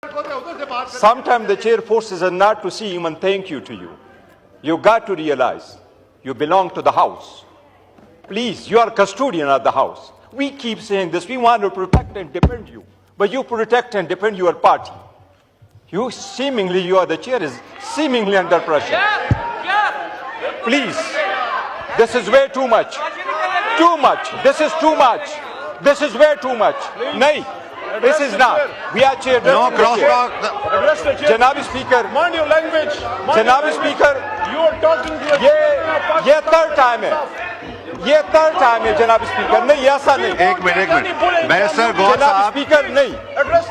Sometimes the chair forces us not to see even thank you to you. You got to realize you belong to the house. Please, you are custodian of the house. We keep saying this. We want to protect and defend you. But you protect and defend your party. You are the chair is seemingly under pressure. Please, this is way too much. Too much. This is too much. This is way too much. Nahi, this is not. We are chair. No crosstalk. Janabi Speaker. Mind your language. Janabi Speaker. You are talking to a ये third time है. ये third time है जनाब speaker. नहीं ऐसा नहीं. एक minute barrister गौर जनाब साहब, स्पीकर नहीं.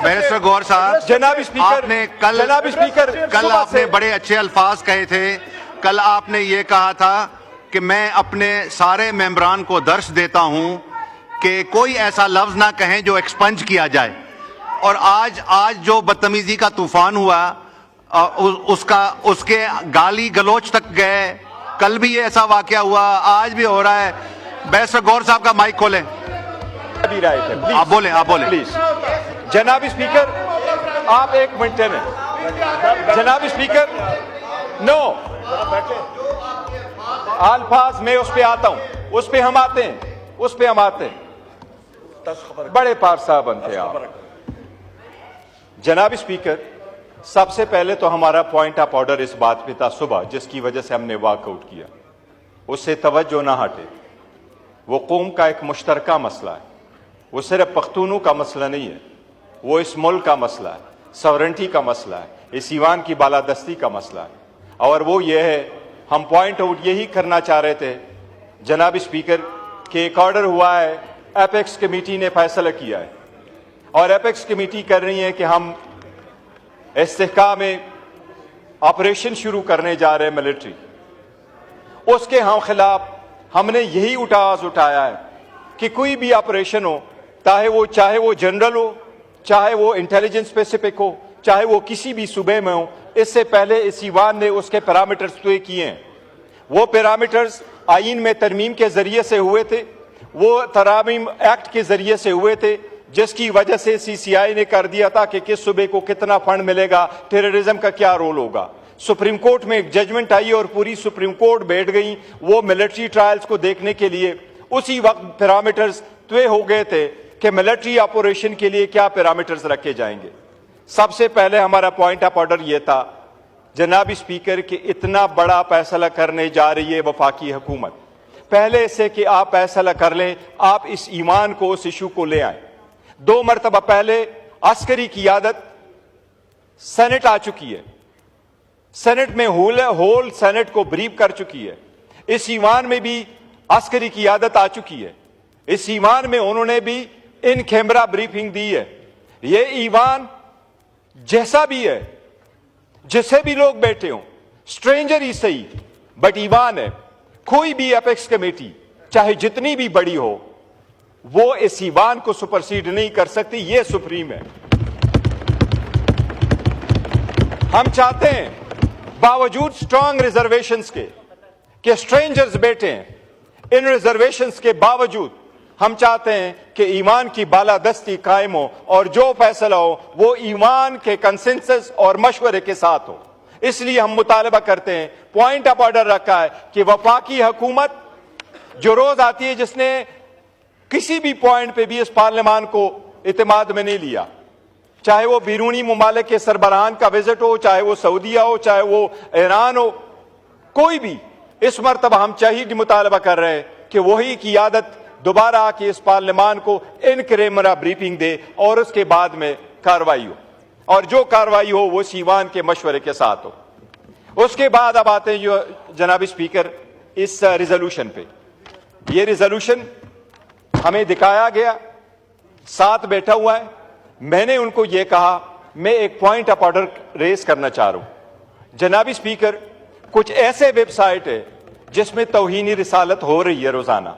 बैरिस्टर गौर साहब, जनाब स्पीकर आपने कल जनाब स्पीकर कल सुबह आपने से बड़े अच्छे अल्फाज कहे थे. कल आपने ये कहा था कि मैं अपने सारे मेंबरान को दर्श देता हूं कि कोई ऐसा लफ्ज ना कहें जो एक्सपंज किया जाए. और आज जो बदतमीजी का तूफान हुआ उसके गाली गलोच तक गए. कल भी ये ऐसा वाकया हुआ, आज भी हो रहा है. बैरिस्टर गौर साहब का माइक खोलें. आप बोलें प्लीज. जनाब स्पीकर आप एक मिनट में. जनाब स्पीकर नो अल्फाज में उस पे आता हूं. उस पे हम आते हैं. बड़े पार साहब बनते हैं आप. जनाब स्पीकर सबसे पहले तो हमारा पॉइंट ऑफ ऑर्डर इस बात पे था सुबह, जिसकी वजह से हमने वॉकआउट किया. उससे तवज्जो ना हटे. वो कौम का एक मुश्तरका मसला है. वो सिर्फ पख्तूनों का मसला नहीं है. वो इस मुल्क का मसला है. सॉवरेंटी का मसला है. इस ईवान की बालादस्ती का मसला है. और वो ये है, हम पॉइंट आउट यही करना चाह रहे थे जनाब स्पीकर कि एक ऑर्डर हुआ है, एपेक्स कमेटी ने फैसला किया है और एपेक्स कमेटी कर रही है कि हम इस्तेहकाम में ऑपरेशन शुरू करने जा रहे हैं मिलिट्री. उसके हम खिलाफ हमने यही आवाज उठाया है कि कोई भी ऑपरेशन हो, चाहे वो जनरल हो, चाहे वो इंटेलिजेंस स्पेसिफिक हो, चाहे वो किसी भी सूबे में हो, इससे पहले इस ईवान ने उसके पैरामीटर्स तय किए हैं. वो पैरामीटर्स आईन में तरमीम के जरिए से हुए थे. वो तरामीम एक्ट के जरिए से हुए थे, जिसकी वजह से सीसीआई ने कर दिया था कि किस सूबे को कितना फंड मिलेगा, टेररिज्म का क्या रोल होगा. सुप्रीम कोर्ट में एक जजमेंट आई और पूरी सुप्रीम कोर्ट बैठ गई वो मिलिट्री ट्रायल्स को देखने के लिए. उसी वक्त पैरामीटर्स तय हो गए थे कि मिलिट्री ऑपरेशन के लिए क्या पैरामीटर्स रखे जाएंगे. सबसे पहले हमारा पॉइंट ऑफ ऑर्डर यह था जनाब स्पीकर कि इतना बड़ा फैसला करने जा रही है वफाकी हुकूमत. पहले से कि आप फैसला कर लें, आप इस ईमान को, उस इशू को ले आए. 2 मरतबा पहले अस्करी क़ियादत सेनेट आ चुकी है. सेनेट में होल सेनेट को ब्रीफ कर चुकी है. इस ईमान में भी अस्करी क़ियादत आ चुकी है. इस ईमान में उन्होंने भी इन कैमरा ब्रीफिंग दी है. ये ईमान जैसा भी है, जिसे भी लोग बैठे हों, स्ट्रेंजर ही सही, बट ईमान है. कोई भी एपेक्स कमेटी चाहे जितनी भी बड़ी हो, वो इस ईवान को सुपरसीड नहीं कर सकती. ये सुप्रीम है. हम चाहते हैं बावजूद स्ट्रांग रिजर्वेशंस के कि स्ट्रेंजर्स बैठे हैं, इन रिजर्वेशंस के बावजूद हम चाहते हैं कि ईमान की बालादस्ती कायम हो और जो फैसला हो वो ईमान के कंसेंसस और मशवरे के साथ हो. इसलिए हम मुतालबा करते हैं, पॉइंट ऑफ ऑर्डर रखा है कि वफाकी हुकूमत जो रोज आती है, जिसने किसी भी पॉइंट पे भी इस पार्लियामान को इत्मीनान में नहीं लिया, चाहे वो बैरूनी मुमालिक के सरबराहान का विजिट हो, चाहे वो सऊदीया हो, चाहे वो ईरान हो, कोई भी, इस मरतबा हम चाहिए मुतालबा कर रहे हैं कि वही क़ियादत दोबारा आके इस पार्लियामान को इन कैमरा ब्रीफिंग दे और उसके बाद में कार्रवाई हो. और जो कार्रवाई हो वो ईवान के मशवरे के साथ हो. उसके बाद अब आते हैं जो जनाब स्पीकर इस रिजोल्यूशन पे. ये रिजोल्यूशन हमें दिखाया गया, साथ बैठा हुआ है. मैंने उनको ये कहा, मैं एक पॉइंट ऑफ ऑर्डर रेज करना चाह रहा हूं जनाब स्पीकर. कुछ ऐसे वेबसाइट है जिसमें तौहीनी रिसालत हो रही है रोजाना.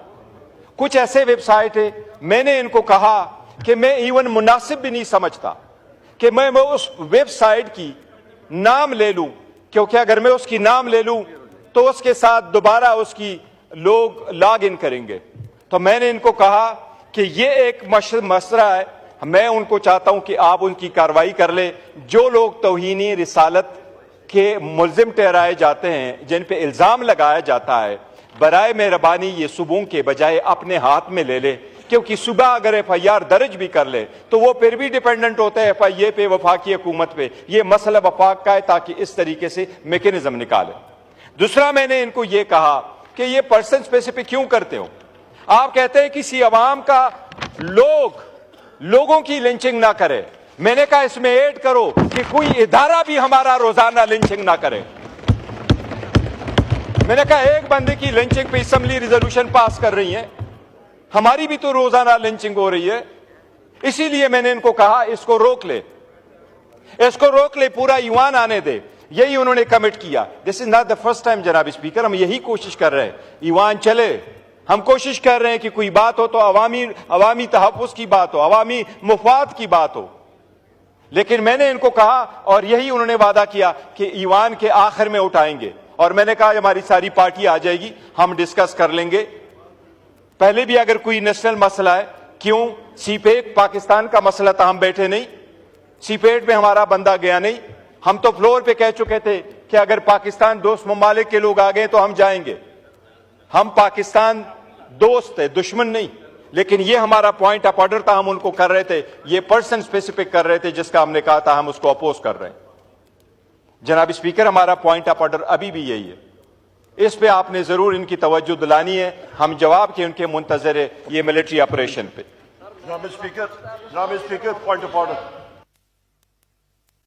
कुछ ऐसे वेबसाइट है, मैंने इनको कहा कि मैं इवन मुनासिब भी नहीं समझता कि मैं उस वेबसाइट की नाम ले लूं, क्योंकि अगर मैं उसकी नाम ले लूं तो उसके साथ दोबारा उसकी लोग लॉग इन करेंगे. तो मैंने इनको कहा कि ये एक मसला है मैं उनको चाहता हूं कि आप उनकी कार्रवाई कर ले। जो लोग तौहीनी रिसालत के मुल्जिम ठहराए जाते हैं, जिन पे इल्जाम लगाया जाता है, बराए मेहरबानी ये सुबह के बजाय अपने हाथ में ले ले, क्योंकि सुबह अगर FIR दर्ज भी कर ले तो वो फिर भी डिपेंडेंट होता है FIA पे, वफाकी हुकूमत पे। ये मसला वफाक का है, ताकि इस तरीके से मैकेनिज्म निकाले। दूसरा, मैंने इनको ये कहा कि ये पर्सन स्पेसिफिक क्यों करते हो? आप कहते हैं किसी अवाम का लोगों की लिंचिंग ना करे। मैंने कहा इसमें ऐड करो कि कोई इदारा भी हमारा रोजाना लिंचिंग ना करे। मैंने कहा एक बंदे की लिंचिंग पे असेंबली रिजोल्यूशन पास कर रही है, हमारी भी तो रोजाना लिंचिंग हो रही है। इसीलिए मैंने इनको कहा इसको रोक ले, पूरा ईवान आने दे। यही उन्होंने कमिट किया। This is not the first time जनाब स्पीकर, हम यही कोशिश कर रहे हैं ईवान चले। हम कोशिश कर रहे हैं कि कोई बात हो तो अवामी तहफ़्फ़ुज़ की बात हो, अवामी मुफाद की बात हो। लेकिन मैंने इनको कहा, और यही उन्होंने वादा किया कि ईवान के आखिर में उठाएंगे। और मैंने कहा हमारी सारी पार्टी आ जाएगी, हम डिस्कस कर लेंगे। पहले भी अगर कोई नेशनल मसला है, क्यों सीपेट पाकिस्तान का मसला था, हम बैठे नहीं, सीपेट में हमारा बंदा गया नहीं। हम तो फ्लोर पे कह चुके थे कि अगर पाकिस्तान दोस्त ममालिक के लोग आ गए तो हम जाएंगे। हम पाकिस्तान दोस्त है, दुश्मन नहीं। लेकिन ये हमारा पॉइंट ऑफ ऑर्डर था, हम उनको कर रहे थे। ये पर्सन स्पेसिफिक कर रहे थे, जिसका हमने कहा था हम उसको अपोज कर रहे हैं। जनाब स्पीकर, हमारा पॉइंट ऑफ ऑर्डर अभी भी यही है। इस पे आपने जरूर इनकी तवज्जो दिलानी है। हम जवाब के उनके मुंतजर है ये मिलिट्री ऑपरेशन पे। Janaab Speaker, point of order.